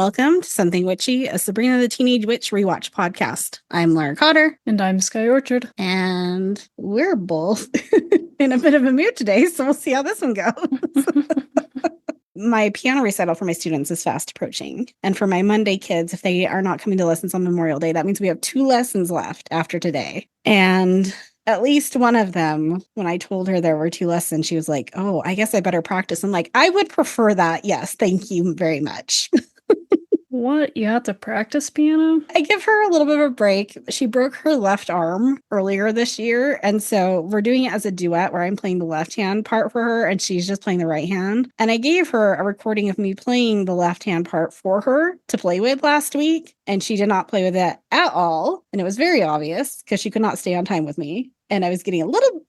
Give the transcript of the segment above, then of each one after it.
welcome to Something Witchy, a Sabrina the Teenage Witch rewatch podcast. I'm Laura Cotter. And I'm Skye Orchard. And we're both in a bit of a mood today, so we'll see how this one goes. My piano recital for my students is fast approaching. And for my Monday kids, if they are not coming to lessons on Memorial Day, that means we have 2 lessons left after today. And at least one of them, when I told her there were 2 lessons, she was like, oh, I guess I better practice. I'm like, I would prefer that. Yes, thank you very much. What? You have to practice piano? I give her a little bit of a break. She broke her left arm earlier this year. And so we're doing it as a duet where I'm playing the left hand part for her and she's just playing the right hand. And I gave her a recording of me playing the left hand part for her to play with last week. And she did not play with it at all. And it was very obvious because she could not stay on time with me. And I was getting a little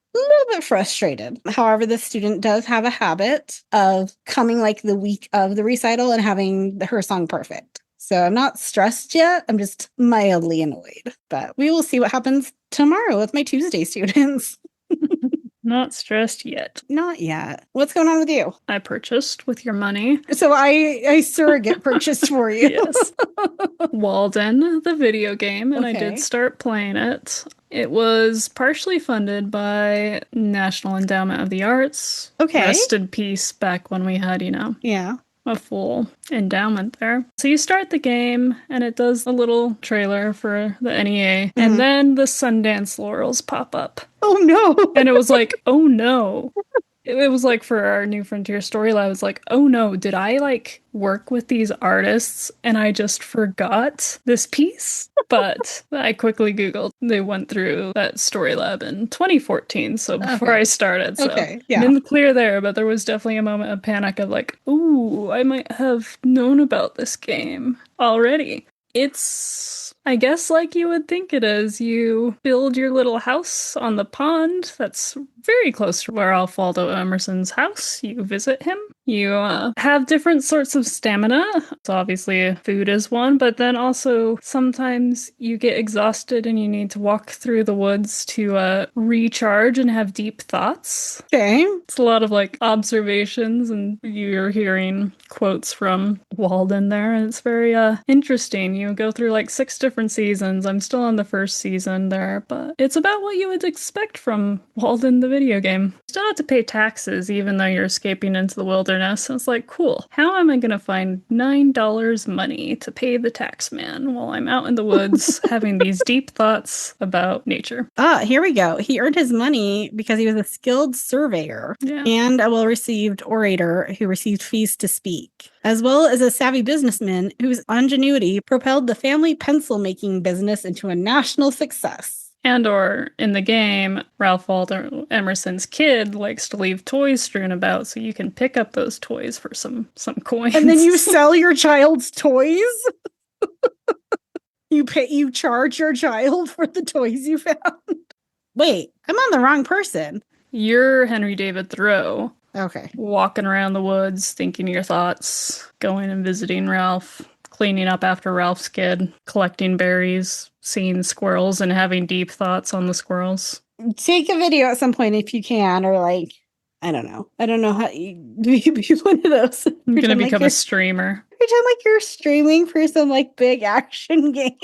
bit frustrated. However, the student does have a habit of coming like the week of the recital and having her song perfect. So I'm not stressed yet. I'm just mildly annoyed. But we will see what happens tomorrow with my Tuesday students. Not stressed yet. Not yet. What's going on with you? I purchased with your money. So I surrogate purchased for you. Yes. Walden, the video game, and Okay. I did start playing it. It was partially funded by National Endowment of the Arts. Okay. Rest in peace back when we had, Yeah. a full endowment there. So you start the game, and it does a little trailer for the NEA, and then the Sundance Laurels pop up. Oh, no. And it was like, oh no. It was like for our New Frontier story lab, I was like, oh no, did I like work with these artists and I just forgot this piece? But I quickly Googled. They went through that story lab in 2014, so before I started. So yeah. I'm in the clear there, but there was definitely a moment of panic of like, ooh, I might have known about this game already. It's, I guess, like you would think it is. You build your little house on the pond that's very close to Ralph Waldo Emerson's house. You visit him. You have different sorts of stamina. So obviously food is one, but then also sometimes you get exhausted and you need to walk through the woods to recharge and have deep thoughts. Okay. It's a lot of like observations and you're hearing quotes from Walden there, and it's very interesting. You go through like 6 different seasons. I'm still on the first season there, but it's about what you would expect from Walden the video game. You still have to pay taxes even though you're escaping into the wilderness. And it's like, cool. How am I going to find $9 money to pay the tax man while I'm out in the woods having these deep thoughts about nature? Ah, here we go. He earned his money because he was a skilled surveyor and a well-received orator who received fees to speak, as well as a savvy businessman whose ingenuity propelled the family pencil-making business into a national success. And or in the game, Ralph Waldo Emerson's kid likes to leave toys strewn about, so you can pick up those toys for some coins. And then you sell your child's toys? You charge your child for the toys you found? Wait, I'm on the wrong person. You're Henry David Thoreau. Okay. Walking around the woods, thinking your thoughts, going and visiting Ralph, cleaning up after Ralph's kid, collecting berries, seeing squirrels and having deep thoughts on the squirrels. Take a video at some point if you can, or like, I don't know how you be one of those. I'm going to become a streamer. Pretend like you're streaming for some like big action game.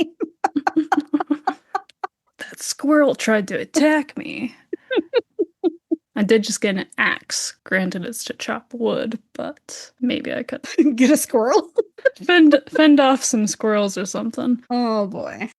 That squirrel tried to attack me. I did just get an axe. Granted, it's to chop wood, but maybe I could get a squirrel. fend off some squirrels or something. Oh boy.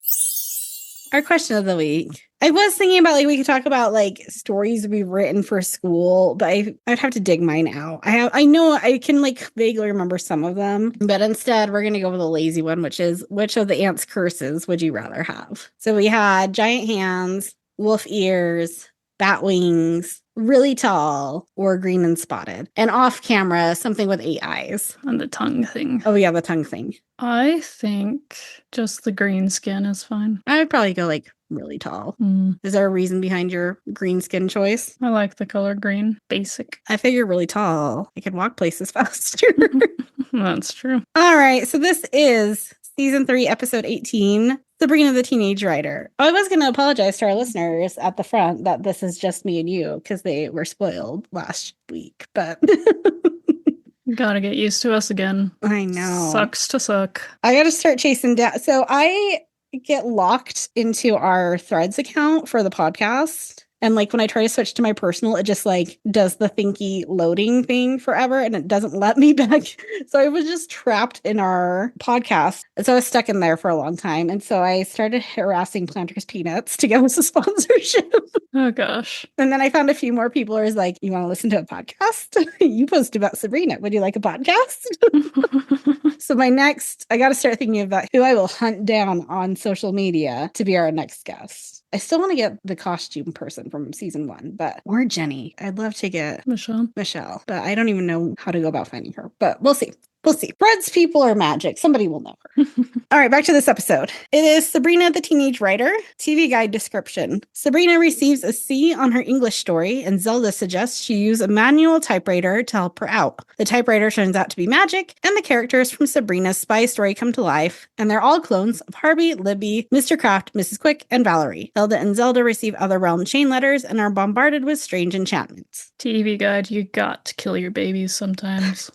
Our question of the week. I was thinking about like we could talk about like stories we've written for school, but I'd have to dig mine out. I know I can like vaguely remember some of them, but instead we're gonna go with a lazy one, which is which of the aunt's curses would you rather have? So we had giant hands, wolf ears, bat wings, really tall, or green and spotted. And off camera, something with 8 eyes. And the tongue thing. Oh yeah, the tongue thing. I think just the green skin is fine. I would probably go like really tall. Is there a reason behind your green skin choice? I like the color green. Basic. I figure really tall. I can walk places faster. That's true. All right, so this is Season 3, Episode 18, Sabrina the Teenage Writer. I was going to apologize to our listeners at the front that this is just me and you because they were spoiled last week, but Gotta get used to us again. I know. Sucks to suck. I gotta start chasing down. So I get locked into our Threads account for the podcast. And like when I try to switch to my personal, it just like does the thinky loading thing forever and it doesn't let me back. So I was just trapped in our podcast. And so I was stuck in there for a long time. And so I started harassing Planters Peanuts to give us a sponsorship. Oh gosh. And then I found a few more people who was like, you want to listen to a podcast? You post about Sabrina. Would you like a podcast? So I got to start thinking about who I will hunt down on social media to be our next guest. I still want to get the costume person from season 1, or Jenny. I'd love to get Michelle, but I don't even know how to go about finding her, but we'll see. We'll see. Fred's people are magic. Somebody will know her. All right, back to this episode. It is Sabrina the Teenage Writer. TV guide description. Sabrina receives a C on her English story, and Zelda suggests she use a manual typewriter to help her out. The typewriter turns out to be magic, and the characters from Sabrina's spy story come to life, and they're all clones of Harvey, Libby, Mr. Kraft, Mrs. Quick, and Valerie. Hilda and Zelda receive other realm chain letters and are bombarded with strange enchantments. TV guide, you got to kill your babies sometimes.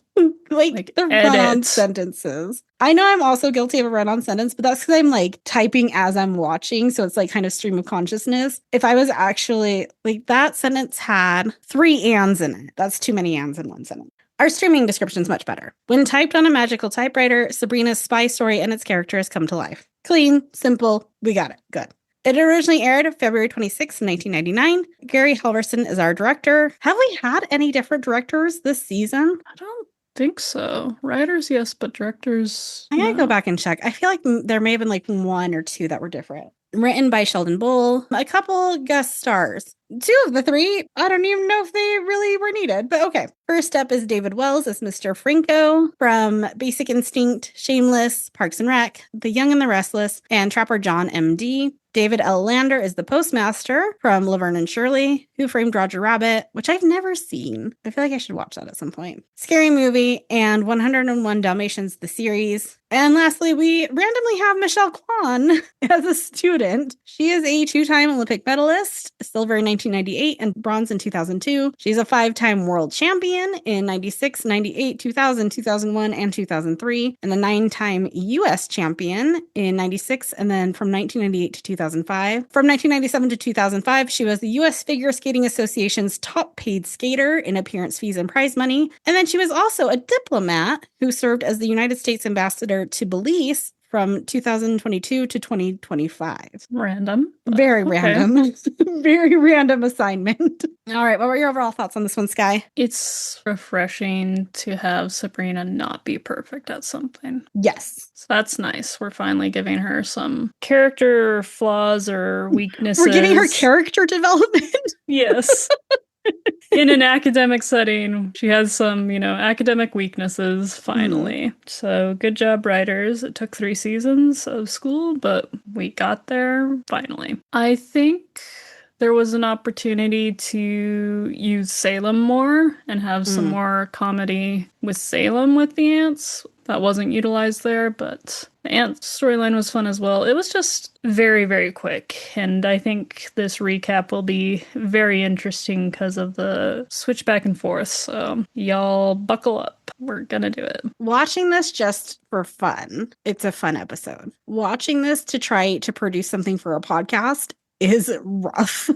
like the run-on sentences. I know I'm also guilty of a run-on sentence, but that's because I'm like typing as I'm watching, so it's like kind of stream of consciousness. If I was actually like that sentence had 3 ands in it. That's too many ands in one sentence. Our streaming description is much better. When typed on a magical typewriter, Sabrina's spy story and its characters come to life. Clean, simple, we got it. Good. It originally aired February 26, 1999. Gary Halverson is our director. Have we had any different directors this season? I don't think so. Writers, yes, but directors, I gotta go back and check. I feel like there may have been like 1 or 2 that were different. Written by Sheldon Bull. A couple guest stars. 2 of the 3, I don't even know if they really were needed, but okay. First up is David Wells as Mr. Franco from Basic Instinct, Shameless, Parks and Rec, The Young and the Restless, and Trapper John M.D. David L. Lander is the postmaster from Laverne and Shirley, Who Framed Roger Rabbit, which I've never seen. I feel like I should watch that at some point. Scary Movie and 101 Dalmatians, the series. And lastly, we randomly have Michelle Kwan as a student. She is a 2-time Olympic medalist, silver in 1998 and bronze in 2002. She's a 5-time world champion in 96, 98, 2000, 2001, and 2003, and a 9-time U.S. champion in 96, and then from 1998 to 2005. From 1997 to 2005, she was the U.S. Figure Skating Association's top paid skater in appearance fees and prize money. And then she was also a diplomat who served as the United States ambassador to Belize from 2022 to 2025. Random. Very random. Very random assignment. All right. What were your overall thoughts on this one, Skye? It's refreshing to have Sabrina not be perfect at something. Yes. So that's nice. We're finally giving her some character flaws or weaknesses. We're giving her character development. Yes. In an academic setting, she has some, academic weaknesses, finally. So good job, writers. It took 3 seasons of school, but we got there, finally. I think there was an opportunity to use Salem more and have some more comedy with Salem with the ants. That wasn't utilized there, but the ant storyline was fun as well. It was just very, very quick, and I think this recap will be very interesting because of the switch back and forth, so y'all buckle up. We're gonna do it. Watching this just for fun, it's a fun episode. Watching this to try to produce something for a podcast is rough.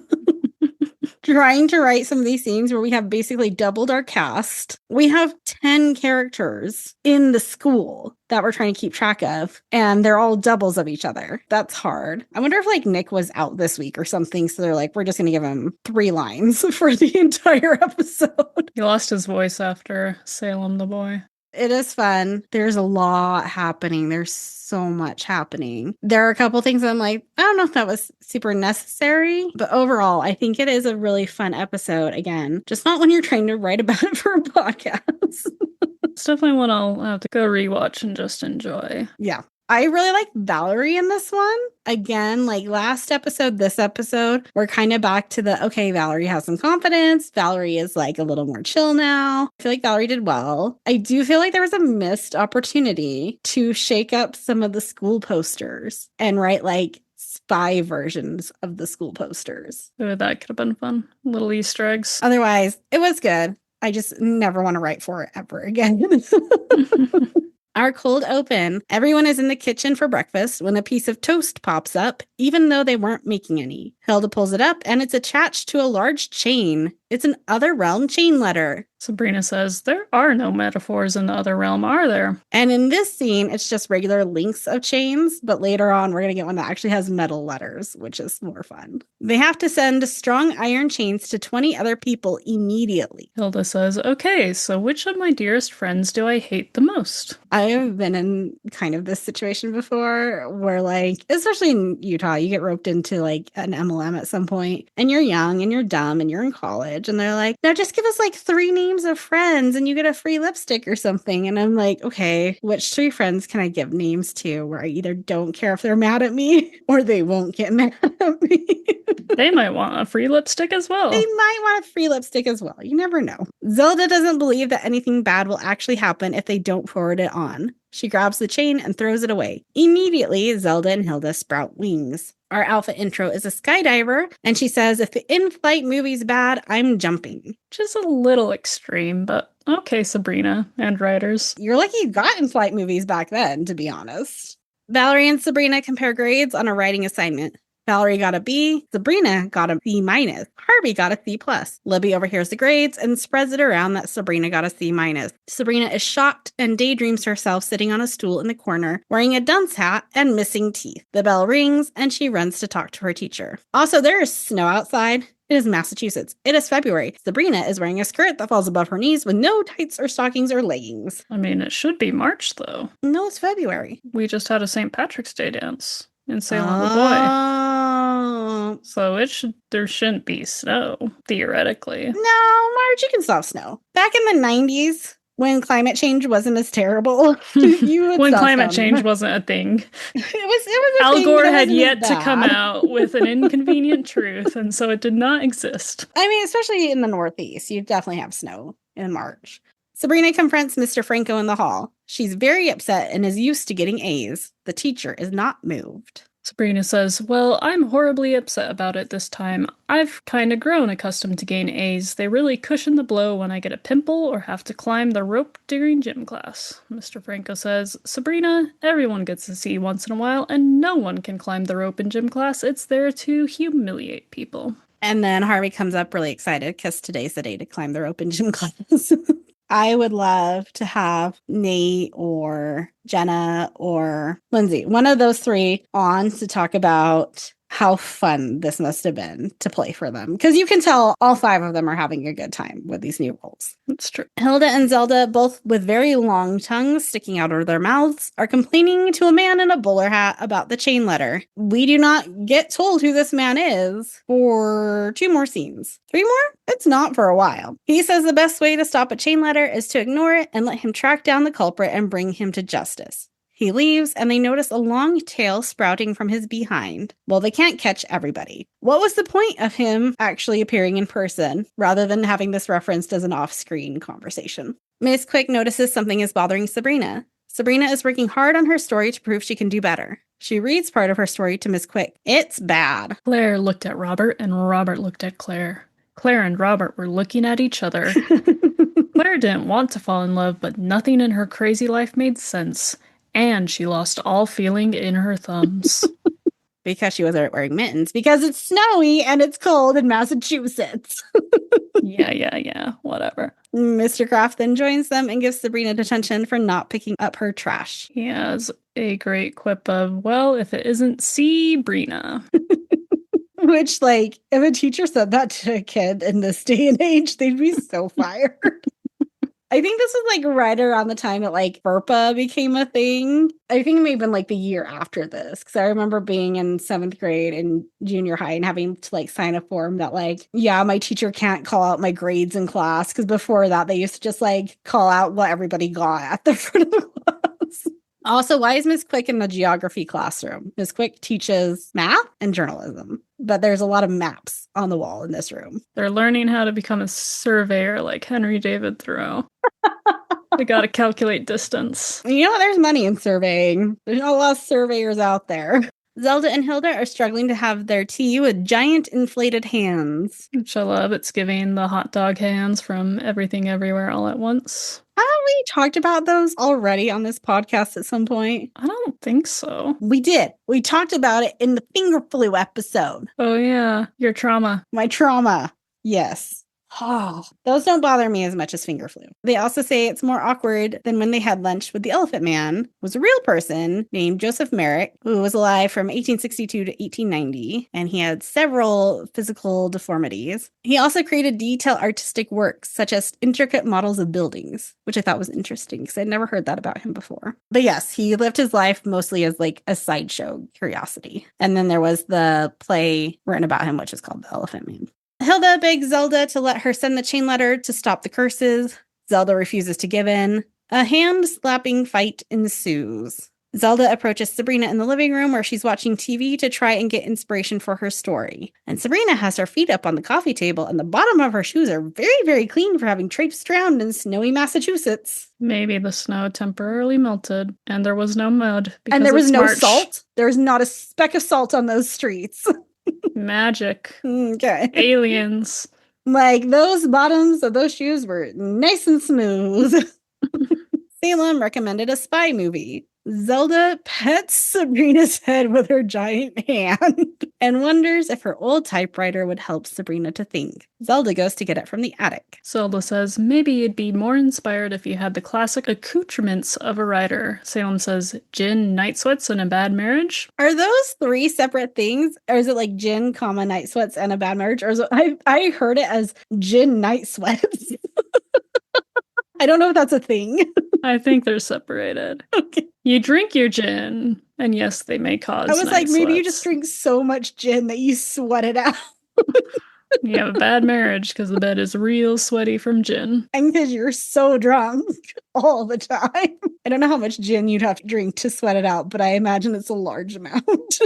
Trying to write some of these scenes where we have basically doubled our cast. We have 10 characters in the school that we're trying to keep track of, and they're all doubles of each other. That's hard. I wonder if like Nick was out this week or something, so they're like, we're just going to give him 3 lines for the entire episode. He lost his voice after Salem the Boy. It is fun. There's a lot happening. There's so much happening. There are a couple things I'm like, I don't know if that was super necessary, but overall, I think it is a really fun episode. Again, just not when you're trying to write about it for a podcast. It's definitely one I'll have to go rewatch and just enjoy. Yeah. I really like Valerie in this one. Again, like last episode, this episode, we're kind of back to the, okay, Valerie has some confidence. Valerie is like a little more chill now. I feel like Valerie did well. I do feel like there was a missed opportunity to shake up some of the school posters and write like spy versions of the school posters. Ooh, that could have been fun. Little Easter eggs. Otherwise, it was good. I just never want to write for it ever again. Our cold open. Everyone is in the kitchen for breakfast when a piece of toast pops up, even though they weren't making any. Hilda pulls it up, and it's attached to a large chain. It's an other realm chain letter. Sabrina says, there are no metaphors in the other realm, are there? And in this scene, it's just regular links of chains, but later on, we're going to get one that actually has metal letters, which is more fun. They have to send strong iron chains to 20 other people immediately. Hilda says, okay, so which of my dearest friends do I hate the most? I have been in kind of this situation before where, like, especially in Utah, you get roped into like an MLM at some point, and you're young and you're dumb and you're in college, and they're like, now just give us like 3 names of friends and you get a free lipstick or something. And I'm like, okay, which 3 friends can I give names to where I either don't care if they're mad at me or they won't get mad at me? They might want a free lipstick as well. They might want a free lipstick as well. You never know. Zelda doesn't believe that anything bad will actually happen if they don't forward it on. She grabs the chain and throws it away. Immediately, Zelda and Hilda sprout wings. Our alpha intro is a skydiver, and she says, if the in-flight movie's bad, I'm jumping. Which is a little extreme, but okay, Sabrina and writers. You're lucky you got in-flight movies back then, to be honest. Valerie and Sabrina compare grades on a writing assignment. Valerie got a B, Sabrina got a B-, Harvey got a C+. Libby overhears the grades and spreads it around that Sabrina got a C-. Sabrina is shocked and daydreams herself sitting on a stool in the corner, wearing a dunce hat and missing teeth. The bell rings and she runs to talk to her teacher. Also, there is snow outside. It is Massachusetts. It is February. Sabrina is wearing a skirt that falls above her knees with no tights or stockings or leggings. I mean, it should be March, though. No, it's February. We just had a St. Patrick's Day dance in Salem the Boy. So there shouldn't be snow, theoretically. No, March, you can stop snow. Back in the 90s, when climate change wasn't as terrible, when climate change wasn't a thing. It was Al Gore had yet to come out with an inconvenient truth, and so it did not exist. I mean, especially in the Northeast, you definitely have snow in March. Sabrina confronts Mr. Franco in the hall. She's very upset and is used to getting A's. The teacher is not moved. Sabrina says, well, I'm horribly upset about it this time. I've kind of grown accustomed to getting A's. They really cushion the blow when I get a pimple or have to climb the rope during gym class. Mr. Franco says, Sabrina, everyone gets a C once in a while, and no one can climb the rope in gym class. It's there to humiliate people. And then Harvey comes up really excited because today's the day to climb the rope in gym class. I would love to have Nate or Jenna or Lindsay, one of those 3 on to talk about how fun this must have been to play for them. Because you can tell all 5 of them are having a good time with these new roles. That's true. Hilda and Zelda, both with very long tongues sticking out of their mouths, are complaining to a man in a bowler hat about the chain letter. We do not get told who this man is for 2 more scenes. 3 more? It's not for a while. He says the best way to stop a chain letter is to ignore it and let him track down the culprit and bring him to justice. He leaves, and they notice a long tail sprouting from his behind. Well, they can't catch everybody. What was the point of him actually appearing in person, rather than having this referenced as an off-screen conversation? Miss Quick notices something is bothering Sabrina. Sabrina is working hard on her story to prove she can do better. She reads part of her story to Miss Quick. It's bad. Claire looked at Robert, and Robert looked at Claire. Claire and Robert were looking at each other. Claire didn't want to fall in love, but nothing in her crazy life made sense. And she lost all feeling in her thumbs. Because she wasn't wearing mittens. Because it's snowy and it's cold in Massachusetts. Yeah. Whatever. Mr. Kraft then joins them and gives Sabrina detention for not picking up her trash. He has a great quip of, well, if it isn't Sabrina. Which, like, if a teacher said that to a kid in this day and age, they'd be so fired. I think this was like right around the time that like FERPA became a thing. I think it may have been like the year after this, because I remember being in 7th grade and junior high and having to like sign a form that like, yeah, my teacher can't call out my grades in class, because before that they used to just like call out what everybody got at the front of the class. Also, why is Miss Quick in the geography classroom? Miss Quick teaches math and journalism, but there's a lot of maps on the wall in this room. They're learning how to become a surveyor like Henry David Thoreau. They gotta calculate distance. You know, there's money in surveying. There's not a lot of surveyors out there. Zelda and Hilda are struggling to have their tea with giant inflated hands. Which I love. It's giving the hot dog hands from Everything Everywhere All at Once. Haven't we talked about those already on this podcast at some point? I don't think so. We did. We talked about it in the finger flu episode. Oh, yeah. Your trauma. My trauma. Yes. Oh, those don't bother me as much as finger flu. They also say it's more awkward than when they had lunch with the Elephant Man, who was a real person named Joseph Merrick, who was alive from 1862 to 1890, and he had several physical deformities. He also created detailed artistic works, such as intricate models of buildings, which I thought was interesting because I'd never heard that about him before. But yes, he lived his life mostly as like a sideshow curiosity. And then there was the play written about him, which is called The Elephant Man. Hilda begs Zelda to let her send the chain letter to stop the curses. Zelda refuses to give in. A hand-slapping fight ensues. Zelda approaches Sabrina in the living room where she's watching TV to try and get inspiration for her story. And Sabrina has her feet up on the coffee table, and the bottom of her shoes are very, very clean for having traipsed around in snowy Massachusetts. Maybe the snow temporarily melted, and there was no mud. And there was no March. salt. There was not a speck of salt on those streets. Magic. Okay. Aliens. Like, those bottoms of those shoes were nice and smooth. Salem recommended a spy movie. Zelda pets Sabrina's head with her giant hand and wonders if her old typewriter would help Sabrina to think. Zelda goes to get it from the attic. Zelda says, maybe you'd be more inspired if you had the classic accoutrements of a writer. Salem says, gin, night sweats, and a bad marriage? Are those three separate things? Or is it like gin, comma, night sweats, and a bad marriage? Or is it, I heard it as gin, night sweats. I don't know if that's a thing. I think they're separated. Okay. You drink your gin, and yes, they may cause I was like, maybe you just sweats. drink so much gin that you sweat it out. You have a bad marriage because the bed is real sweaty from gin. And because you're so drunk all the time. I don't know how much gin you'd have to drink to sweat it out, but I imagine it's a large amount.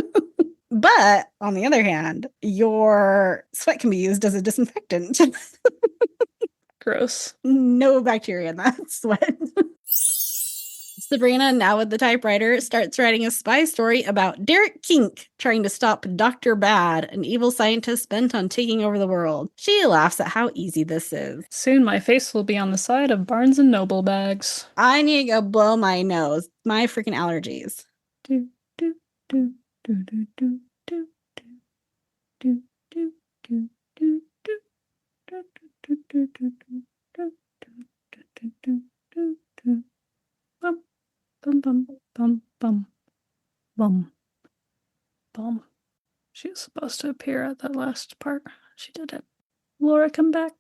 But on the other hand, your sweat can be used as a disinfectant. Gross. No bacteria in that sweat. Sabrina, now with the typewriter, starts writing a spy story about Derek Kink trying to stop Dr. Bad, an evil scientist bent on taking over the world. She laughs at how easy this is. Soon my face will be on the side of Barnes & Noble bags. I need to go blow my nose. My freaking allergies. Do, do, do, do, do, do, do, do, do, do, do, do, do. Bum, bum, bum, bum, bum, bum. She was supposed to appear at that last part. She didn't. Laura, come back.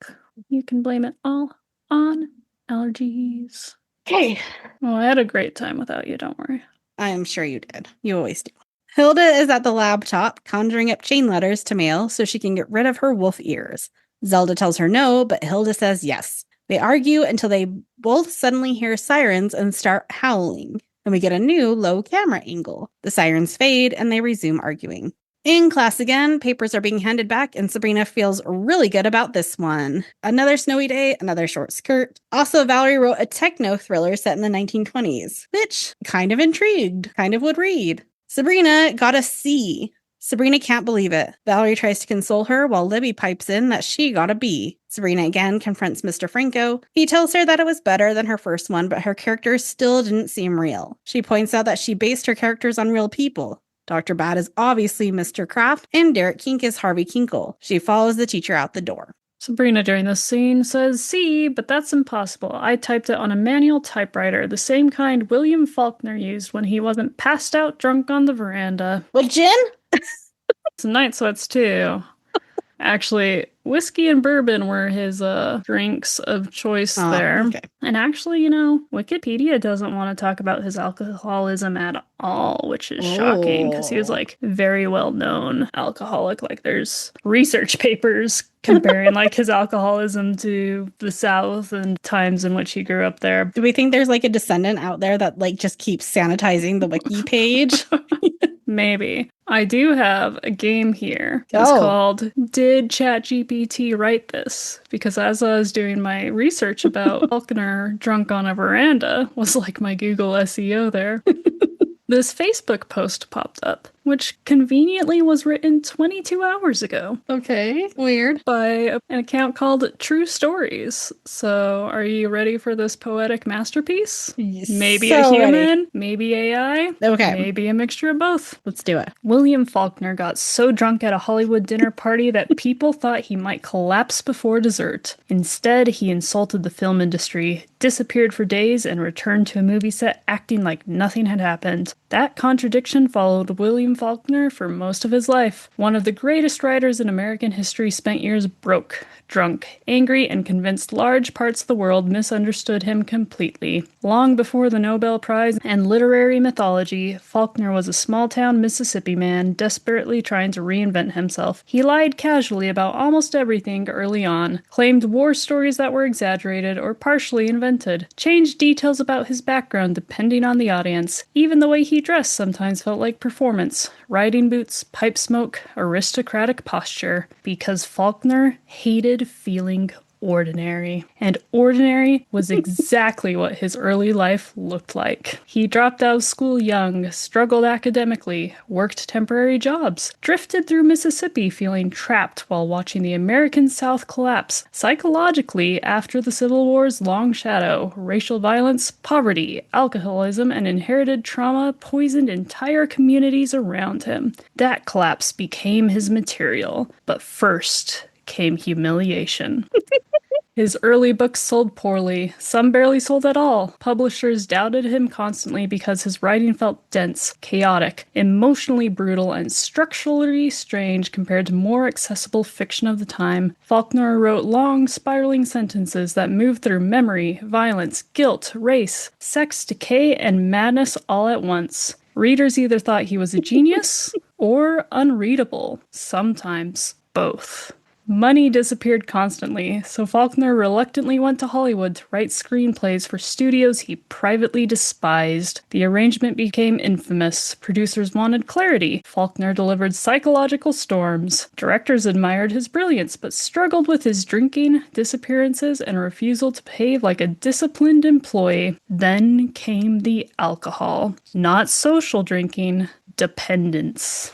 You can blame it all on allergies. Okay. Oh, I had a great time without you, don't worry. I'm sure you did. You always do. Hilda is at the laptop conjuring up chain letters to mail so she can get rid of her wolf ears. Zelda tells her no, but Hilda says yes. They argue until they both suddenly hear sirens and start howling. And we get a new low camera angle. The sirens fade and they resume arguing. In class again, papers are being handed back and Sabrina feels really good about this one. Another snowy day, another short skirt. Also, Valerie wrote a techno thriller set in the 1920s, which kind of intrigued, kind of would read. Sabrina got a C. Sabrina can't believe it. Valerie tries to console her while Libby pipes in that she got a B. Sabrina again confronts Mr. Franco. He tells her that it was better than her first one, but her characters still didn't seem real. She points out that she based her characters on real people. Dr. Bad is obviously Mr. Kraft, and Derek Kink is Harvey Kinkle. She follows the teacher out the door. Sabrina during this scene says, see, but that's impossible. I typed it on a manual typewriter, the same kind William Faulkner used when he wasn't passed out drunk on the veranda. What, gin? Some night sweats, too. Actually, whiskey and bourbon were his drinks of choice there. Okay. And actually, you know, Wikipedia doesn't want to talk about his alcoholism at all, which is shocking because he was like very well known alcoholic. Like there's research papers comparing like his alcoholism to the South and times in which he grew up there. Do we think there's like a descendant out there that like just keeps sanitizing the wiki page? Maybe. I do have a game here. It's called Did ChatGPT Write This? Because as I was doing my research about Faulkner drunk on a veranda, was like my Google SEO there. This Facebook post popped up. which conveniently was written 22 hours ago. Okay, weird. By an account called True Stories. So, are you ready for this poetic masterpiece? Maybe a So human, ready. maybe AI, Okay. maybe a mixture of both. Let's do it. William Faulkner got so drunk at a Hollywood dinner party that people thought he might collapse before dessert. Instead, he insulted the film industry, disappeared for days, and returned to a movie set acting like nothing had happened. That contradiction followed William Faulkner for most of his life. One of the greatest writers in American history spent years broke, drunk, angry, and convinced large parts of the world misunderstood him completely. Long before the Nobel Prize and literary mythology, Faulkner was a small-town Mississippi man desperately trying to reinvent himself. He lied casually about almost everything early on, claimed war stories that were exaggerated or partially invented, changed details about his background depending on the audience. Even the way he dressed sometimes felt like performance. Riding boots, pipe smoke, aristocratic posture. Because Faulkner hated feeling ordinary. And ordinary was exactly what his early life looked like. He dropped out of school young, struggled academically, worked temporary jobs, drifted through Mississippi feeling trapped while watching the American South collapse psychologically after the Civil War's long shadow. Racial violence, poverty, alcoholism, and inherited trauma poisoned entire communities around him. That collapse became his material. But first came humiliation. His early books sold poorly. Some barely sold at all. Publishers doubted him constantly because his writing felt dense, chaotic, emotionally brutal, and structurally strange compared to more accessible fiction of the time. Faulkner wrote long, spiraling sentences that moved through memory, violence, guilt, race, sex, decay, and madness all at once. Readers either thought he was a genius or unreadable. Sometimes both. Money disappeared constantly, so Faulkner reluctantly went to Hollywood to write screenplays for studios he privately despised. The arrangement became infamous. Producers wanted clarity. Faulkner delivered psychological storms. Directors admired his brilliance, but struggled with his drinking, disappearances, and refusal to behave like a disciplined employee. Then came the alcohol. Not social drinking, dependence.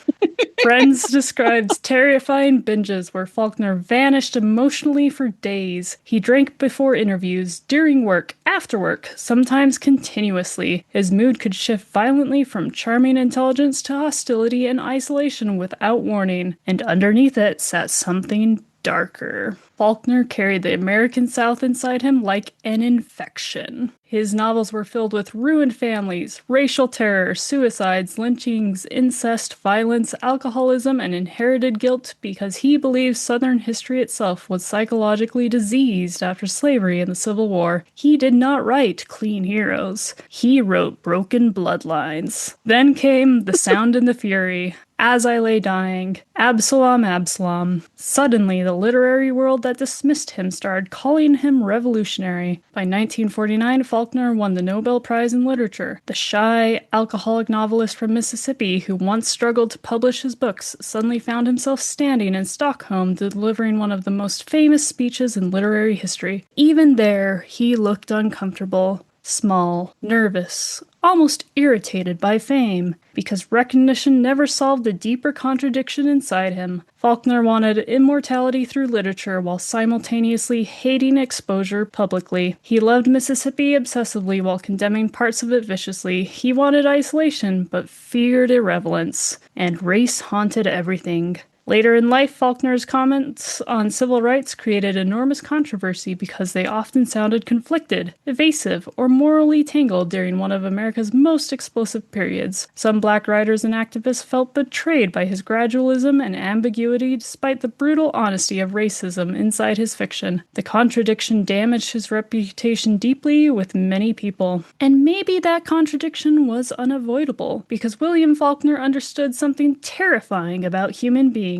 Friends described terrifying binges where Faulkner vanished emotionally for days. He drank before interviews, during work, after work, sometimes continuously. His mood could shift violently from charming intelligence to hostility and isolation without warning, and underneath it sat something darker. Faulkner carried the American South inside him like an infection. His novels were filled with ruined families, racial terror, suicides, lynchings, incest, violence, alcoholism, and inherited guilt because he believed Southern history itself was psychologically diseased after slavery and the Civil War. He did not write clean heroes. He wrote broken bloodlines. Then came The Sound and the Fury, As I Lay Dying, Absalom, Absalom. Suddenly, the literary world that dismissed him started calling him revolutionary. By 1949, Faulkner won the Nobel Prize in Literature. The shy, alcoholic novelist from Mississippi who once struggled to publish his books suddenly found himself standing in Stockholm delivering one of the most famous speeches in literary history. Even there, he looked uncomfortable. Small, nervous, almost irritated by fame, because recognition never solved the deeper contradiction inside him. Faulkner wanted immortality through literature while simultaneously hating exposure publicly. He loved Mississippi obsessively while condemning parts of it viciously. He wanted isolation, but feared irrelevance, and race haunted everything. Later in life, Faulkner's comments on civil rights created enormous controversy because they often sounded conflicted, evasive, or morally tangled during one of America's most explosive periods. Some black writers and activists felt betrayed by his gradualism and ambiguity despite the brutal honesty of racism inside his fiction. The contradiction damaged his reputation deeply with many people. And maybe that contradiction was unavoidable, because William Faulkner understood something terrifying about human beings.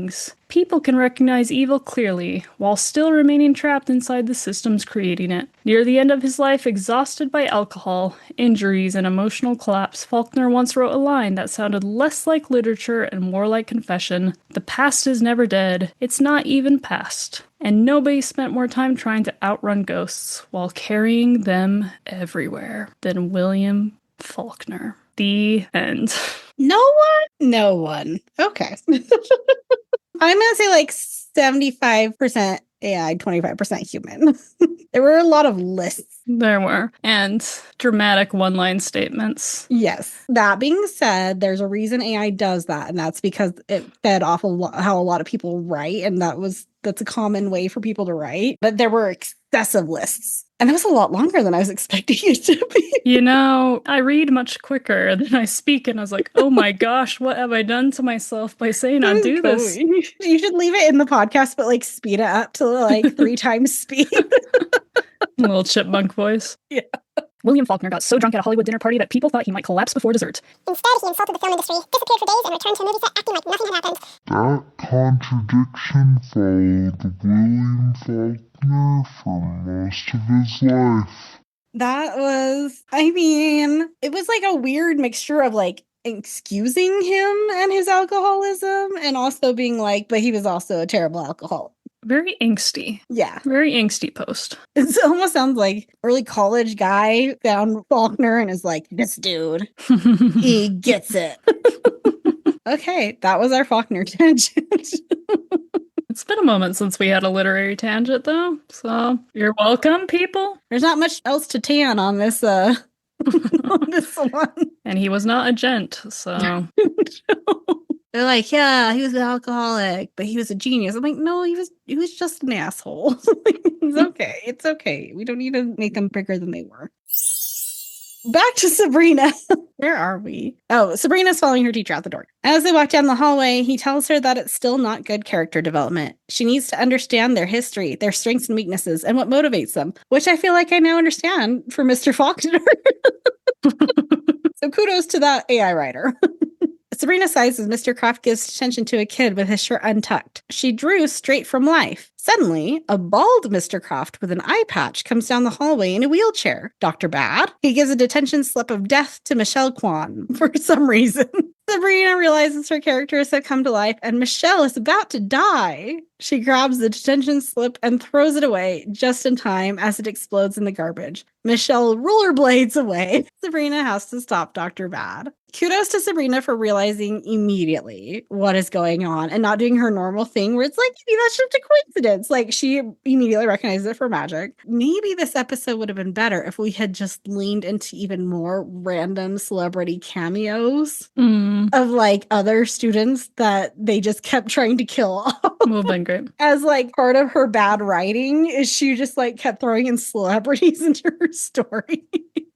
People can recognize evil clearly, while still remaining trapped inside the systems creating it. Near the end of his life, exhausted by alcohol, injuries, and emotional collapse, Faulkner once wrote a line that sounded less like literature and more like confession. The past is never dead. It's not even past. And nobody spent more time trying to outrun ghosts while carrying them everywhere than William Faulkner. The end. No one? No one. Okay. I'm going to say like 75% AI, 25% human. There were a lot of lists. There were. And dramatic one-line statements. Yes. That being said, there's a reason AI does that, and that's because it fed off how a lot of people write, and that's a common way for people to write. But there were excessive lists. And that was a lot longer than I was expecting it to be. You know, I read much quicker than I speak, and I was like, oh my gosh, what have I done to myself by saying I'll do this? You should leave it in the podcast, but like speed it up to like 3 times speed. Little chipmunk voice. Yeah. William Faulkner got so drunk at a Hollywood dinner party that people thought he might collapse before dessert. Instead, he insulted the film industry, disappeared for days, and returned to a movie set acting like nothing had happened. That contradiction followed William Faulkner for most of his life. That was, I mean, it was like a weird mixture of like excusing him and his alcoholism and also being like, but he was also a terrible alcoholic. Very angsty. Yeah. Very angsty post. It almost sounds like early college guy found Faulkner and is like, this dude, he gets it. Okay, that was our Faulkner tangent. It's been a moment since we had a literary tangent, though, so you're welcome, people. There's not much else to tan on this, on this one. And he was not a gent, so... They're like, yeah, he was an alcoholic, but he was a genius. I'm like, no, he was just an asshole. He's okay. It's okay. We don't need to make them bigger than they were. Back to Sabrina. Where are we? Oh, Sabrina's following her teacher out the door. As they walk down the hallway, he tells her that it's still not good character development. She needs to understand their history, their strengths and weaknesses, and what motivates them, which I feel like I now understand for Mr. Faulkner. So kudos to that AI writer. Sabrina sighs as Mr. Croft gives attention to a kid with his shirt untucked. She drew straight from life. Suddenly, a bald Mr. Croft with an eye patch comes down the hallway in a wheelchair. Dr. Bad? He gives a detention slip of death to Michelle Kwan for some reason. Sabrina realizes her characters have come to life and Michelle is about to die. She grabs the detention slip and throws it away just in time as it explodes in the garbage. Michelle rollerblades away. Sabrina has to stop Dr. Bad. Kudos to Sabrina for realizing immediately what is going on and not doing her normal thing where it's like, maybe that's just a coincidence. Like, she immediately recognizes it for magic. Maybe this episode would have been better if we had just leaned into even more random celebrity cameos of like other students that they just kept trying to kill off. Would have been great. As like part of her bad writing is she just like kept throwing in celebrities into her story.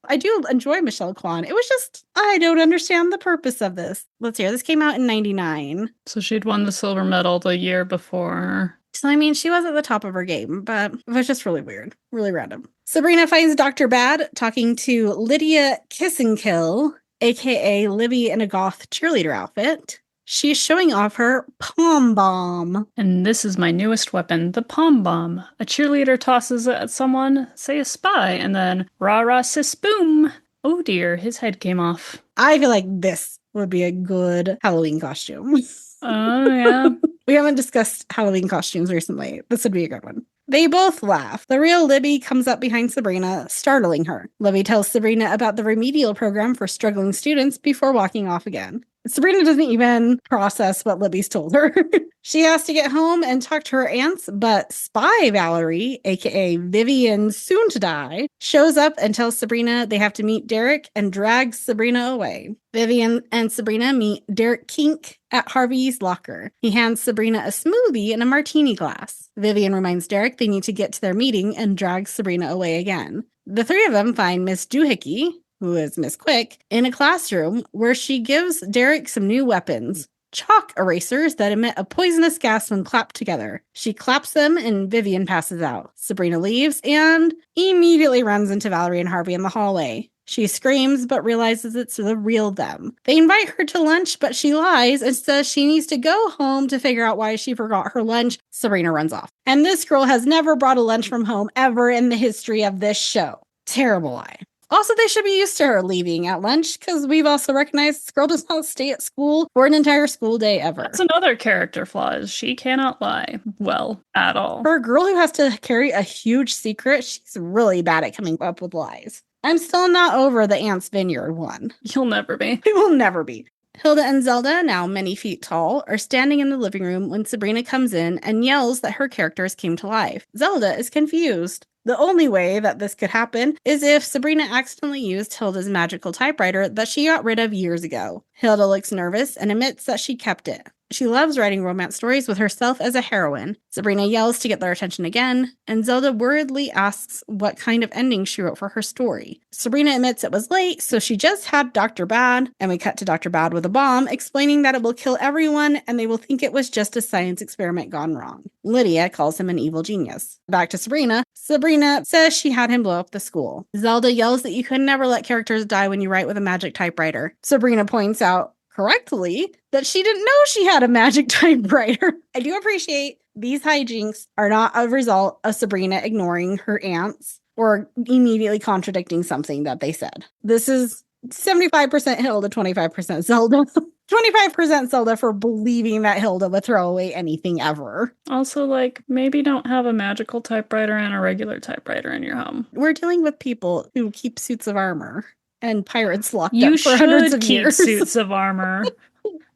I do enjoy Michelle Kwan. It was just, I don't understand the purpose of this. Let's hear. This came out in 99. So she'd won the silver medal the year before. So, I mean, she was at the top of her game, but it was just really weird, really random. Sabrina finds Dr. Bad talking to Lydia Kissenkill, aka Libby in a goth cheerleader outfit. She's showing off her pom bomb. And this is my newest weapon, the pom bomb. A cheerleader tosses it at someone, say a spy, and then rah rah sis boom. Oh dear, his head came off. I feel like this would be a good Halloween costume. Oh, yeah. We haven't discussed Halloween costumes recently. This would be a good one. They both laugh. The real Libby comes up behind Sabrina, startling her. Libby tells Sabrina about the remedial program for struggling students before walking off again. Sabrina doesn't even process what Libby's told her. She has to get home and talk to her aunts, but Spy Valerie, aka Vivian soon to die, shows up and tells Sabrina they have to meet Derek and drags Sabrina away. Vivian and Sabrina meet Derek Kink at Harvey's locker. He hands Sabrina a smoothie and a martini glass. Vivian reminds Derek they need to get to their meeting and drags Sabrina away again. The three of them find Miss Doohickey, who is Miss Quick, in a classroom where she gives Derek some new weapons. Chalk erasers that emit a poisonous gas when clapped together. She claps them and Vivian passes out. Sabrina leaves and immediately runs into Valerie and Harvey in the hallway. She screams but realizes it's the real them. They invite her to lunch, but she lies and says she needs to go home to figure out why she forgot her lunch. Sabrina runs off. And this girl has never brought a lunch from home ever in the history of this show. Terrible lie. Also, they should be used to her leaving at lunch because we've also recognized this girl does not stay at school for an entire school day ever. That's another character flaw, is she cannot lie well at all. For a girl who has to carry a huge secret, she's really bad at coming up with lies. I'm still not over the Aunt's Vineyard one. You'll never be. We will never be. Hilda and Zelda, now many feet tall, are standing in the living room when Sabrina comes in and yells that her characters came to life. Zelda is confused. The only way that this could happen is if Sabrina accidentally used Hilda's magical typewriter that she got rid of years ago. Hilda looks nervous and admits that she kept it. She loves writing romance stories with herself as a heroine. Sabrina yells to get their attention again, and Zelda worriedly asks what kind of ending she wrote for her story. Sabrina admits it was late, so she just had Dr. Bad, and we cut to Dr. Bad with a bomb, explaining that it will kill everyone and they will think it was just a science experiment gone wrong. Lydia calls him an evil genius. Back to Sabrina. Sabrina says she had him blow up the school. Zelda yells that you could never let characters die when you write with a magic typewriter. Sabrina points out, correctly, that she didn't know she had a magic typewriter. I do appreciate these hijinks are not a result of Sabrina ignoring her aunts or immediately contradicting something that they said. This is 75% Hilda, 25% Zelda. 25% Zelda for believing that Hilda would throw away anything ever. Also, like, maybe don't have a magical typewriter and a regular typewriter in your home. We're dealing with people who keep suits of armor and pirates locked You up for hundreds of should keep years. suits of armor.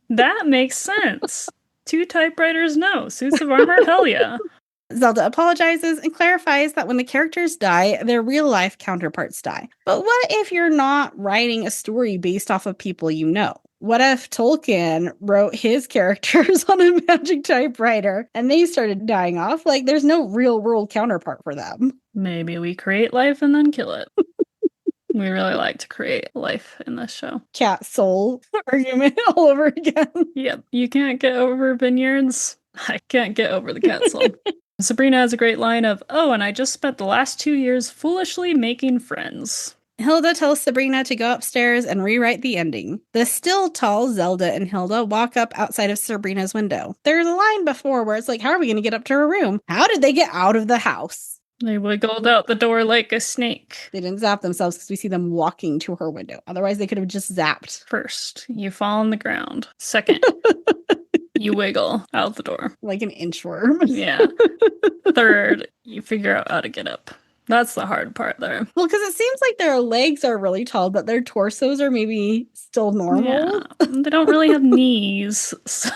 That makes sense. 2 typewriters, no. Suits of armor, hell yeah. Zelda apologizes and clarifies that when the characters die, their real-life counterparts die. But what if you're not writing a story based off of people you know? What if Tolkien wrote his characters on a magic typewriter and they started dying off? Like, there's no real-world counterpart for them. Maybe we create life and then kill it. We really like to create life in this show. Cat soul argument all over again. Yep, you can't get over vineyards. I can't get over the cat soul. Sabrina has a great line of, oh, and I just spent the last 2 years foolishly making friends. Hilda tells Sabrina to go upstairs and rewrite the ending. The still tall Zelda and Hilda walk up outside of Sabrina's window. There's a line before where it's like, how are we going to get up to her room? How did they get out of the house? They wiggled out the door like a snake. They didn't zap themselves because we see them walking to her window. Otherwise, they could have just zapped. First, you fall on the ground. Second, you wiggle out the door. Like an inchworm. Yeah. Third, you figure out how to get up. That's the hard part there. Well, because it seems like their legs are really tall, but their torsos are maybe still normal. Yeah. They don't really have knees, so...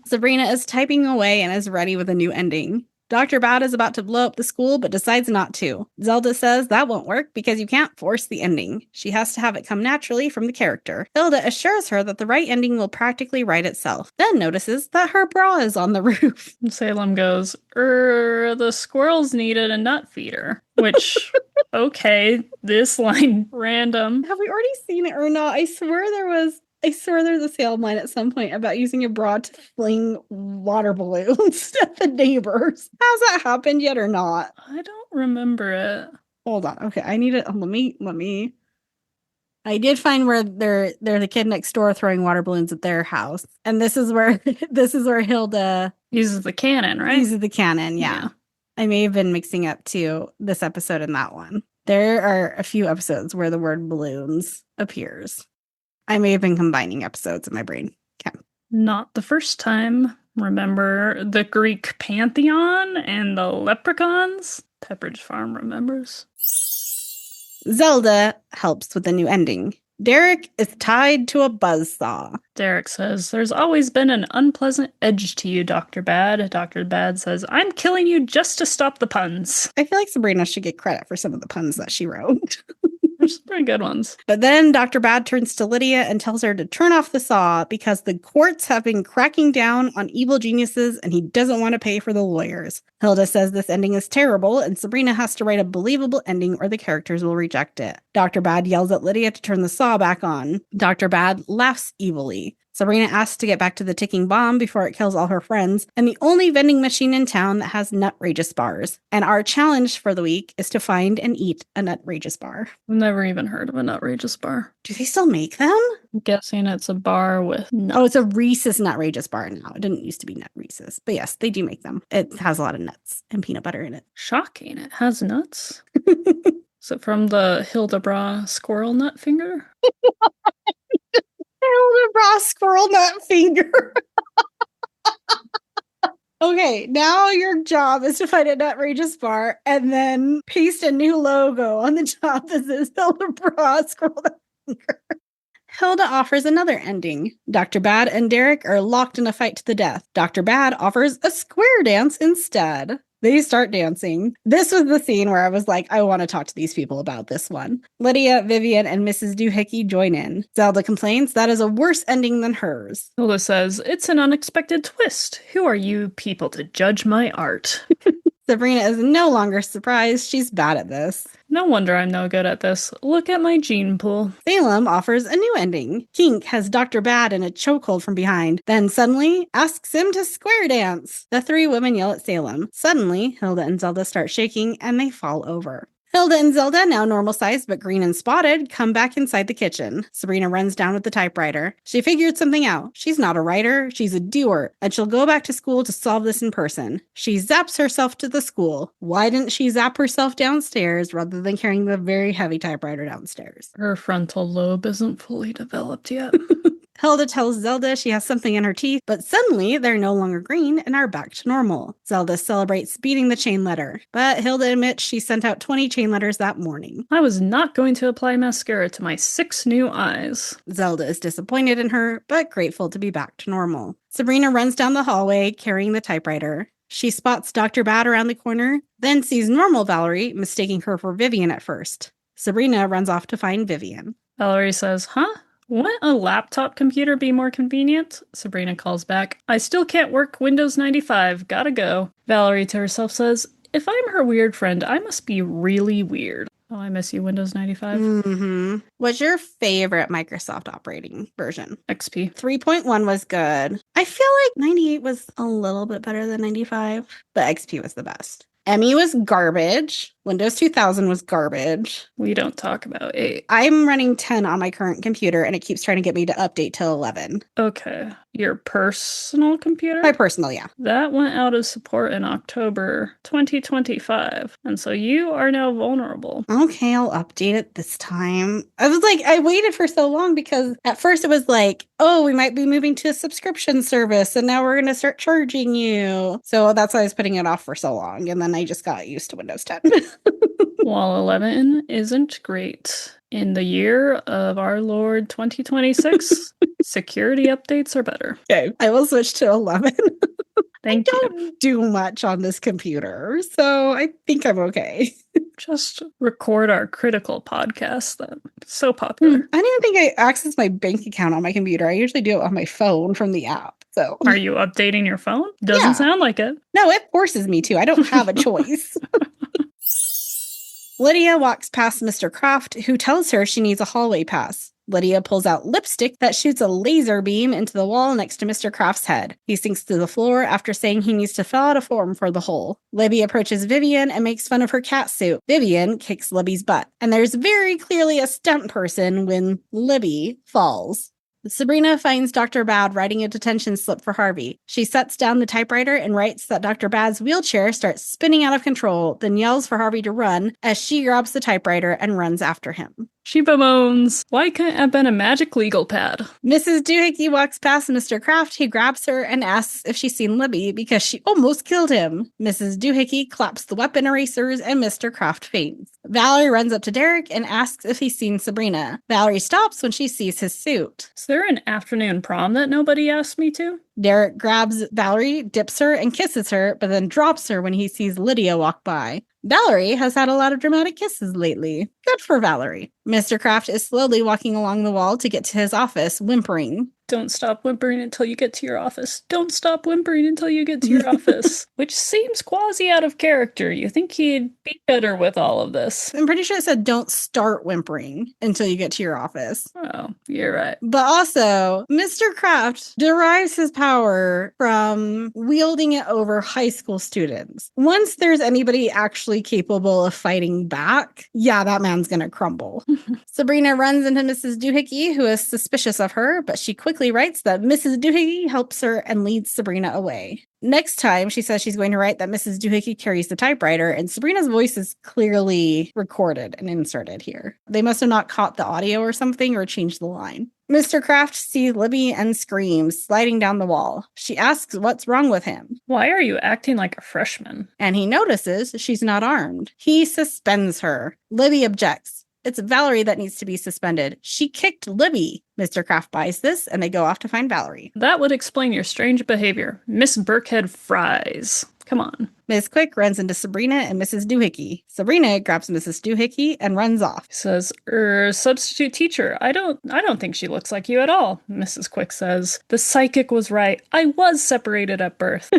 Sabrina is typing away and is ready with a new ending. Dr. Bad is about to blow up the school, but decides not to. Zelda says that won't work because you can't force the ending. She has to have it come naturally from the character. Hilda assures her that the right ending will practically write itself, then notices that her bra is on the roof. Salem goes, the squirrels needed a nut feeder. Which, okay, this line, random. Have we already seen it or not? I swear there's a Salem line at some point about using a bra to fling water balloons at the neighbors. Has that happened yet or not? I don't remember it. Hold on. Okay, I need it. Let me. I did find where they're the kid next door throwing water balloons at their house, and this is where Hilda uses the cannon, right? Uses the cannon. Yeah. I may have been mixing up to this episode and that one. There are a few episodes where the word balloons appears. I may have been combining episodes in my brain. Okay. Not the first time. Remember the Greek pantheon and the leprechauns? Pepperidge Farm remembers. Zelda helps with the new ending. Derek is tied to a buzzsaw. Derek says, there's always been an unpleasant edge to you, Dr. Bad. Dr. Bad says, I'm killing you just to stop the puns. I feel like Sabrina should get credit for some of the puns that she wrote. There's some pretty good ones. But then Dr. Bad turns to Lydia and tells her to turn off the saw because the courts have been cracking down on evil geniuses and he doesn't want to pay for the lawyers. Hilda says this ending is terrible and Sabrina has to write a believable ending or the characters will reject it. Dr. Bad yells at Lydia to turn the saw back on. Dr. Bad laughs evilly. Sabrina asks to get back to the ticking bomb before it kills all her friends, and the only vending machine in town that has nutrageous bars. And our challenge for the week is to find and eat a nutrageous bar. I've never even heard of a nutrageous bar. Do they still make them? I'm guessing it's a bar with nuts. Oh, it's a Reese's nutrageous bar now. It didn't used to be Nut Reese's. But yes, they do make them. It has a lot of nuts and peanut butter in it. Shocking. It has nuts. Is it from the Hilda squirrel nut finger? Hilda Squirrel nut finger. Okay, now your job is to find an outrageous bar and then paste a new logo on the top that says Hilda Bra, scroll down finger. Hilda offers another ending. Dr. Bad and Derek are locked in a fight to the death. Dr. Bad offers a square dance instead. They start dancing. This was the scene where I was like, I want to talk to these people about this one. Lydia, Vivian, and Mrs. Doohickey join in. Zelda complains that is a worse ending than hers. Hilda says, "It's an unexpected twist. Who are you people to judge my art?" Sabrina is no longer surprised. She's bad at this. No wonder I'm no good at this. Look at my gene pool. Salem offers a new ending. Kink has Dr. Bad in a chokehold from behind, then suddenly asks him to square dance. The three women yell at Salem. Suddenly, Hilda and Zelda start shaking and they fall over. Hilda and Zelda, now normal sized but green and spotted, come back inside the kitchen. Sabrina runs down with the typewriter. She figured something out. She's not a writer, she's a doer, and she'll go back to school to solve this in person. She zaps herself to the school. Why didn't she zap herself downstairs rather than carrying the very heavy typewriter downstairs? Her frontal lobe isn't fully developed yet. Hilda tells Zelda she has something in her teeth, but suddenly they're no longer green and are back to normal. Zelda celebrates beating the chain letter, but Hilda admits she sent out 20 chain letters that morning. I was not going to apply mascara to my 6 new eyes. Zelda is disappointed in her, but grateful to be back to normal. Sabrina runs down the hallway carrying the typewriter. She spots Dr. Bad around the corner, then sees normal Valerie, mistaking her for Vivian at first. Sabrina runs off to find Vivian. Valerie says, "Huh? Wouldn't a laptop computer be more convenient?" Sabrina calls back, "I still can't work Windows 95. Gotta go." Valerie to herself says, "If I'm her weird friend, I must be really weird." Oh, I miss you, Windows 95. What's your favorite Microsoft operating version? XP. 3.1 was good. I feel like 98 was a little bit better than 95, but XP was the best. ME was garbage. Windows 2000 was garbage. We don't talk about 8. I'm running 10 on my current computer, and it keeps trying to get me to update to 11. Okay. Your personal computer? My personal, yeah. That went out of support in October 2025, and so you are now vulnerable. Okay, I'll update it this time. I was like, I waited for so long because at first it was like, oh, we might be moving to a subscription service, and now we're going to start charging you. So that's why I was putting it off for so long, and then I just got used to Windows 10. While 11 isn't great, in the year of our Lord 2026, security updates are better. Okay, I will switch to 11. Thank you. I don't do much on this computer, so I think I'm okay. Just record our critical podcast then. It's so popular. I don't even think I access my bank account on my computer. I usually do it on my phone from the app. So Are you updating your phone? Doesn't Yeah. sound like it. no, it forces me to. I don't have a choice. Lydia walks past Mr. Croft, who tells her she needs a hallway pass. Lydia pulls out lipstick that shoots a laser beam into the wall next to Mr. Croft's head. He sinks to the floor after saying he needs to fill out a form for the hole. Libby approaches Vivian and makes fun of her cat suit. Vivian kicks Libby's butt. And there's very clearly a stunt person when Libby falls. Sabrina finds Dr. Bad writing a detention slip for Harvey. She sets down the typewriter and writes that Dr. Bad's wheelchair starts spinning out of control, then yells for Harvey to run as she grabs the typewriter and runs after him. She bemoans, "Why couldn't it have been a magic legal pad?" Mrs. Doohickey walks past Mr. Croft. He grabs her and asks if she's seen Libby because she almost killed him. Mrs. Doohickey claps the weapon erasers and Mr. Croft faints. Valerie runs up to Derek and asks if he's seen Sabrina. Valerie stops when she sees his suit. Is there an afternoon prom that nobody asked me to? Derek grabs Valerie, dips her, and kisses her, but then drops her when he sees Lydia walk by. Valerie has had a lot of dramatic kisses lately. Good for Valerie. Mr. Croft is slowly walking along the wall to get to his office, whimpering. Don't stop whimpering until you get to your office. Don't stop whimpering until you get to your office. Which seems quasi out of character. You think he'd be better with all of this. I'm pretty sure it said don't start whimpering until you get to your office. Oh, you're right. But also, Mr. Croft derives his power from wielding it over high school students. Once there's anybody actually capable of fighting back, yeah, that man's gonna crumble. Sabrina runs into Mrs. Doohickey, who is suspicious of her, but she quickly writes that Mrs. Doohickey helps her and leads Sabrina away. Next time, she says she's going to write that Mrs. Doohickey carries the typewriter, and Sabrina's voice is clearly recorded and inserted here. They must have not caught the audio or something or changed the line. Mr. Kraft sees Libby and screams, sliding down the wall. She asks what's wrong with him. Why are you acting like a freshman? And he notices she's not armed. He suspends her. Libby objects. It's Valerie that needs to be suspended. She kicked Libby. Mr. Kraft buys this, and they go off to find Valerie. That would explain your strange behavior. Miss Burkhead fries. Come on. Miss Quick runs into Sabrina and Mrs. Doohickey. Sabrina grabs Mrs. Doohickey and runs off. Says, substitute teacher, I don't think she looks like you at all. Mrs. Quick says, the psychic was right. I was separated at birth.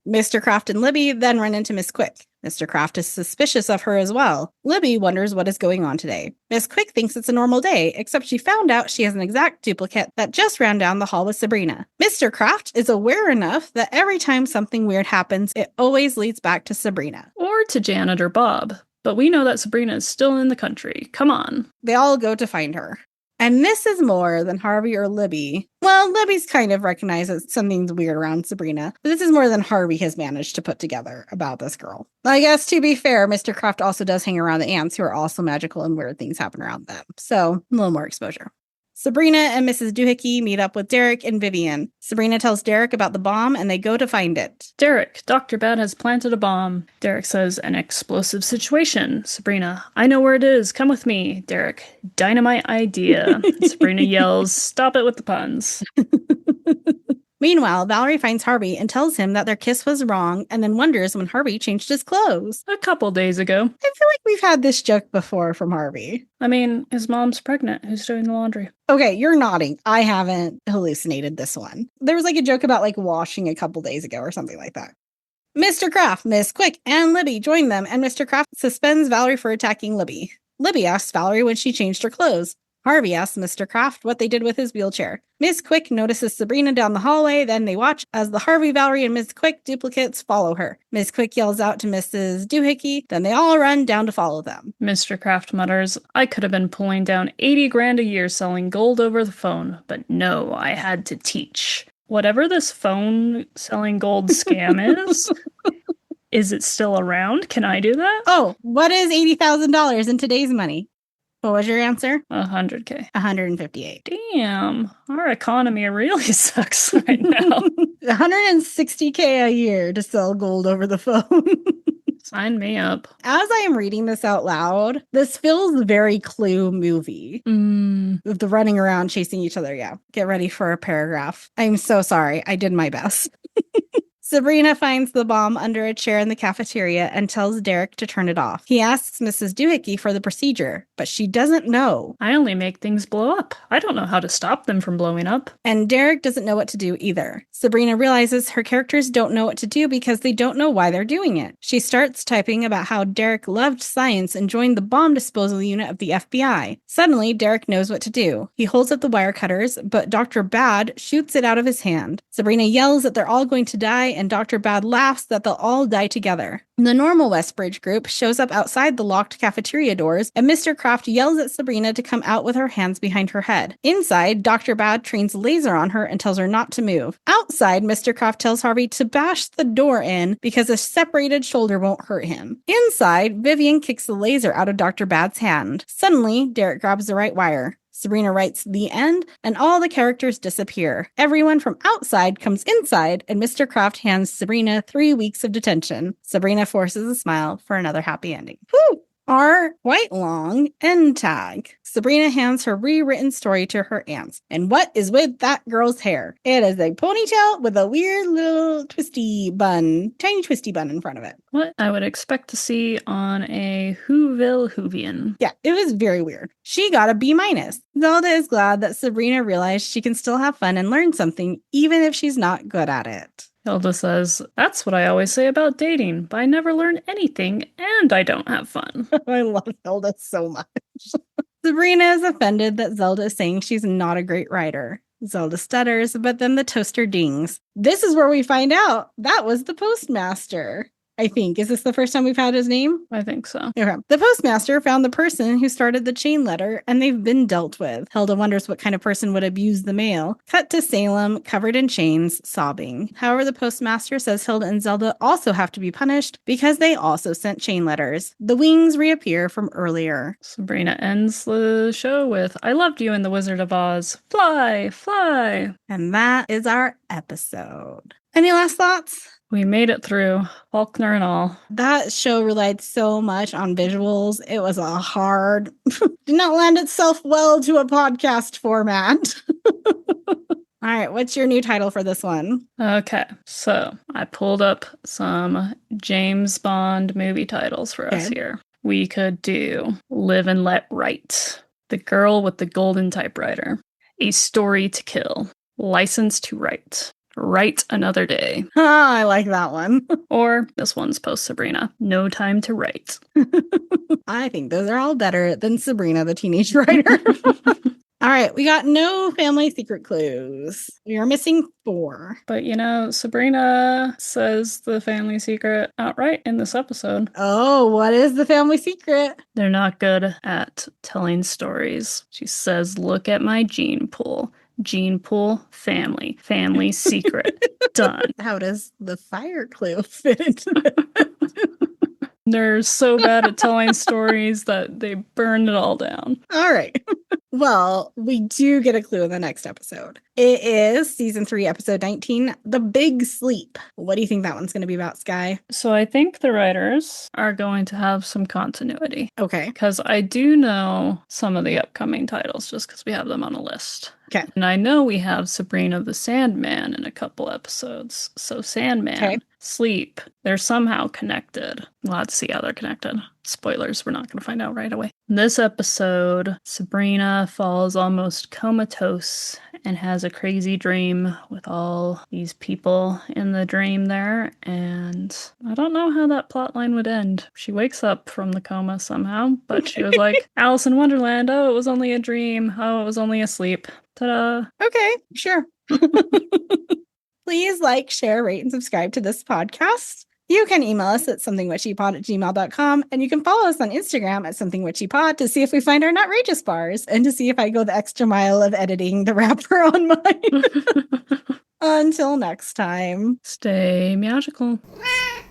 Mr. Kraft and Libby then run into Miss Quick. Mr. Kraft is suspicious of her as well. Libby wonders what is going on today. Miss Quick thinks it's a normal day, except she found out she has an exact duplicate that just ran down the hall with Sabrina. Mr. Kraft is aware enough that every time something weird happens, it always leads back to Sabrina. Or to Janet or Bob. But we know that Sabrina is still in the country. Come on. They all go to find her. And this is more than Harvey or Libby. Well, Libby's kind of recognized that something's weird around Sabrina, but this is more than Harvey has managed to put together about this girl. I guess, to be fair, Mr. Kraft also does hang around the ants, who are also magical and weird things happen around them. So, a little more exposure. Sabrina and Mrs. Doohickey meet up with Derek and Vivian. Sabrina tells Derek about the bomb, and they go to find it. Derek, Dr. Bad has planted a bomb. Derek says, an explosive situation. Sabrina, I know where it is. Come with me. Derek, dynamite idea. Sabrina yells, stop it with the puns. Meanwhile, Valerie finds Harvey and tells him that their kiss was wrong, and then wonders when Harvey changed his clothes. A couple days ago. I feel like we've had this joke before from Harvey. I mean, his mom's pregnant. Who's doing the laundry? Okay, you're nodding. I haven't hallucinated this one. There was like a joke about like washing a couple days ago or something like that. Mr. Kraft, Miss Quick, and Libby join them, and Mr. Kraft suspends Valerie for attacking Libby. Libby asks Valerie when she changed her clothes. Harvey asks Mr. Kraft what they did with his wheelchair. Miss Quick notices Sabrina down the hallway, then they watch as the Harvey, Valerie, and Miss Quick duplicates follow her. Miss Quick yells out to Mrs. Doohickey, then they all run down to follow them. Mr. Kraft mutters, I could have been pulling down 80 grand a year selling gold over the phone, but no, I had to teach. Whatever this phone selling gold scam is it still around? Can I do that? Oh, what is $80,000 in today's money? What was your answer? 100K. 158. Damn, our economy really sucks right now. 160K a year to sell gold over the phone. Sign me up. As I am reading this out loud, this feels very Clue movie. With the running around chasing each other. Yeah. Get ready for a paragraph. I'm so sorry. I did my best. Sabrina finds the bomb under a chair in the cafeteria and tells Derek to turn it off. He asks Mrs. Doohickey for the procedure, but she doesn't know. I only make things blow up. I don't know how to stop them from blowing up. And Derek doesn't know what to do either. Sabrina realizes her characters don't know what to do because they don't know why they're doing it. She starts typing about how Derek loved science and joined the bomb disposal unit of the FBI. Suddenly, Derek knows what to do. He holds up the wire cutters, but Dr. Bad shoots it out of his hand. Sabrina yells that they're all going to die, and Dr. Bad laughs that they'll all die together. The normal Westbridge group shows up outside the locked cafeteria doors, and Mr. Kraft yells at Sabrina to come out with her hands behind her head. Inside, Dr. Bad trains a laser on her and tells her not to move. Outside, Mr. Kraft tells Harvey to bash the door in because a separated shoulder won't hurt him. Inside, Vivian kicks the laser out of Dr. Bad's hand. Suddenly, Derek grabs the right wire. Sabrina writes the end, and all the characters disappear. Everyone from outside comes inside, and Mr. Kraft hands Sabrina 3 weeks of detention. Sabrina forces a smile for another happy ending. Whew! Our quite long end tag. Sabrina hands her rewritten story to her aunts. And what is with that girl's hair? It is a ponytail with a weird little twisty bun, tiny twisty bun in front of it. What I would expect to see on a Whoville Whovian. Yeah, it was very weird. She got a B-. Zelda is glad that Sabrina realized she can still have fun and learn something, even if she's not good at it. Hilda says, that's what I always say about dating, but I never learn anything and I don't have fun. I love Hilda so much. Sabrina is offended that Zelda is saying she's not a great writer. Zelda stutters, but then the toaster dings. This is where we find out that was the postmaster. I think. Is this the first time we've had his name? I think so. Okay. The postmaster found the person who started the chain letter, and they've been dealt with. Hilda wonders what kind of person would abuse the mail. Cut to Salem, covered in chains, sobbing. However, the postmaster says Hilda and Zelda also have to be punished because they also sent chain letters. The wings reappear from earlier. Sabrina ends the show with, I loved you in The Wizard of Oz. Fly, fly. And that is our episode. Any last thoughts? We made it through, Faulkner and all. That show relied so much on visuals. It was a hard, did not lend itself well to a podcast format. All right, what's your new title for this one? Okay, so I pulled up some James Bond movie titles for us here. We could do Live and Let Write, The Girl with the Golden Typewriter, A Story to Kill, License to Write, Write Another Day. I like that one. Or this one's post Sabrina, No Time to Write. I think those are all better than Sabrina the Teenage Writer. All right, we got no family secret clues. We are missing 4. But you know, Sabrina says the family secret outright in this episode. Oh, what is the family secret? They're not good at telling stories. She says, look at my gene pool. Gene pool, family. Family secret. Done. How does the fire clue fit into this? They're so bad at telling stories that they burn it all down. All right. Well, we do get a clue in the next episode. It is season 3, episode 19, The Big Sleep. What do you think that one's going to be about, Skye? So I think the writers are going to have some continuity. Okay. Because I do know some of the upcoming titles just because we have them on a list. Okay. And I know we have Sabrina the Sandman in a couple episodes. So Sandman, Sleep, they're somehow connected. We'll have to see how they're connected. Spoilers, we're not going to find out right away. In this episode, Sabrina falls almost comatose and has a crazy dream with all these people in the dream there. And I don't know how that plotline would end. She wakes up from the coma somehow, but she was like, Alice in Wonderland, oh, it was only a dream. Oh, it was only a sleep. Ta-da. Okay, sure. Please like, share, rate, and subscribe to this podcast. You can email us at somethingwitchypod@gmail.com, and you can follow us on Instagram at somethingwitchypod to see if we find our nutrageous bars and to see if I go the extra mile of editing the wrapper on mine. Until next time. Stay magical. Meow.